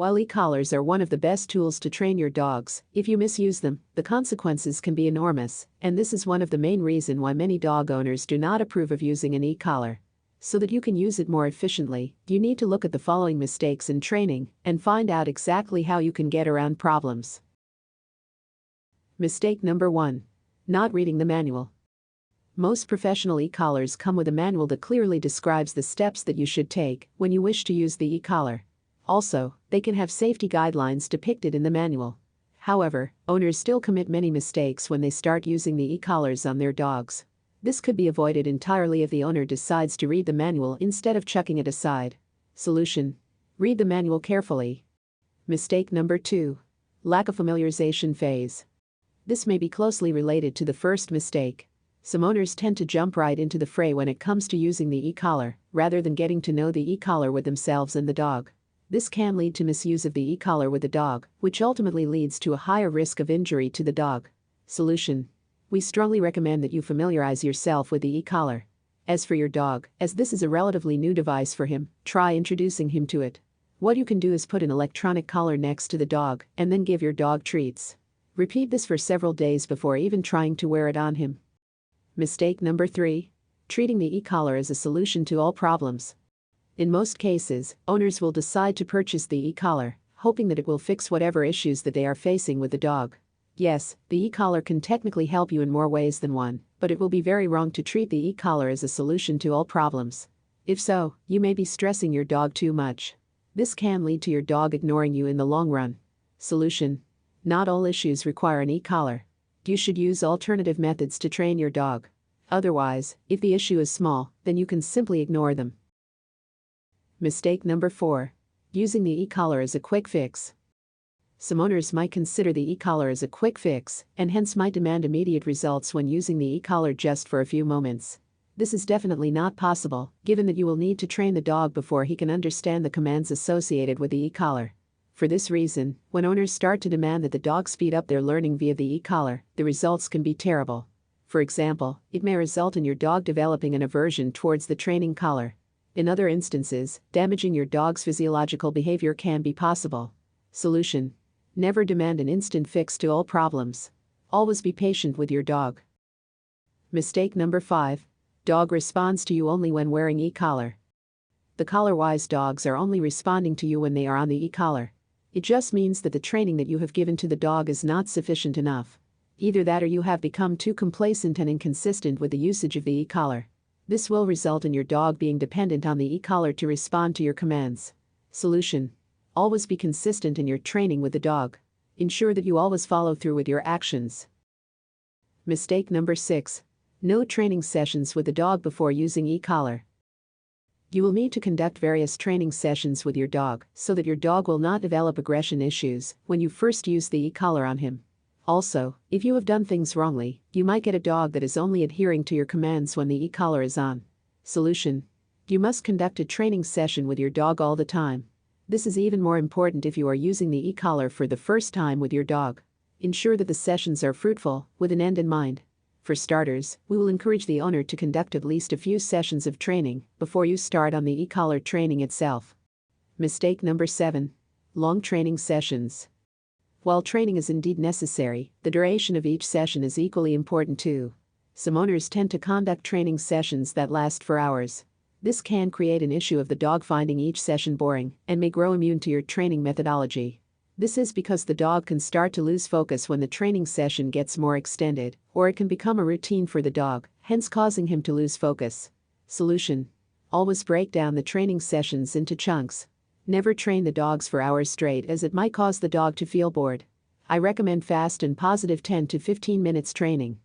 While e-collars are one of the best tools to train your dogs, if you misuse them, the consequences can be enormous, and this is one of the main reasons why many dog owners do not approve of using an e-collar. So that you can use it more efficiently, you need to look at the following mistakes in training and find out exactly how you can get around problems. Mistake number 1. Not reading the manual. Most professional e-collars come with a manual that clearly describes the steps that you should take when you wish to use the e-collar. Also, they can have safety guidelines depicted in the manual. However, owners still commit many mistakes when they start using the e-collars on their dogs. This could be avoided entirely if the owner decides to read the manual instead of chucking it aside. Solution: read the manual carefully. Mistake number 2. Lack of familiarization phase. This may be closely related to the first mistake. Some owners tend to jump right into the fray when it comes to using the e-collar, rather than getting to know the e-collar with themselves and the dog. This can lead to misuse of the e-collar with the dog, which ultimately leads to a higher risk of injury to the dog. Solution: we strongly recommend that you familiarize yourself with the e-collar. As for your dog, as this is a relatively new device for him, try introducing him to it. What you can do is put an electronic collar next to the dog and then give your dog treats. Repeat this for several days before even trying to wear it on him. Mistake number 3. Treating the e-collar as a solution to all problems. In most cases, owners will decide to purchase the e-collar, hoping that it will fix whatever issues that they are facing with the dog. Yes, the e-collar can technically help you in more ways than one, but it will be very wrong to treat the e-collar as a solution to all problems. If so, you may be stressing your dog too much. This can lead to your dog ignoring you in the long run. Solution: not all issues require an e-collar. You should use alternative methods to train your dog. Otherwise, if the issue is small, then you can simply ignore them. Mistake number 4. Using the e-collar as a quick fix. Some owners might consider the e-collar as a quick fix and hence might demand immediate results when using the e-collar just for a few moments. This is definitely not possible, given that you will need to train the dog before he can understand the commands associated with the e-collar. For this reason, when owners start to demand that the dog speed up their learning via the e-collar, the results can be terrible. For example, it may result in your dog developing an aversion towards the training collar. In other instances, damaging your dog's physiological behavior can be possible. Solution: never demand an instant fix to all problems. Always be patient with your dog. Mistake number 5. Dog responds to you only when wearing e-collar. The collar-wise dogs are only responding to you when they are on the e-collar. It just means that the training that you have given to the dog is not sufficient enough. Either that or you have become too complacent and inconsistent with the usage of the e-collar. This will result in your dog being dependent on the e-collar to respond to your commands. Solution: always be consistent in your training with the dog. Ensure that you always follow through with your actions. Mistake number 6. No training sessions with the dog before using e-collar. You will need to conduct various training sessions with your dog so that your dog will not develop aggression issues when you first use the e-collar on him. Also, if you have done things wrongly, you might get a dog that is only adhering to your commands when the e-collar is on. Solution: you must conduct a training session with your dog all the time. This is even more important if you are using the e-collar for the first time with your dog. Ensure that the sessions are fruitful, with an end in mind. For starters, we will encourage the owner to conduct at least a few sessions of training before you start on the e-collar training itself. Mistake number 7. Long training sessions. While training is indeed necessary, the duration of each session is equally important too. Some owners tend to conduct training sessions that last for hours. This can create an issue of the dog finding each session boring and may grow immune to your training methodology. This is because the dog can start to lose focus when the training session gets more extended, or it can become a routine for the dog, hence causing him to lose focus. Solution: always break down the training sessions into chunks. Never train the dogs for hours straight as it might cause the dog to feel bored. I recommend fast and positive 10 to 15 minutes training.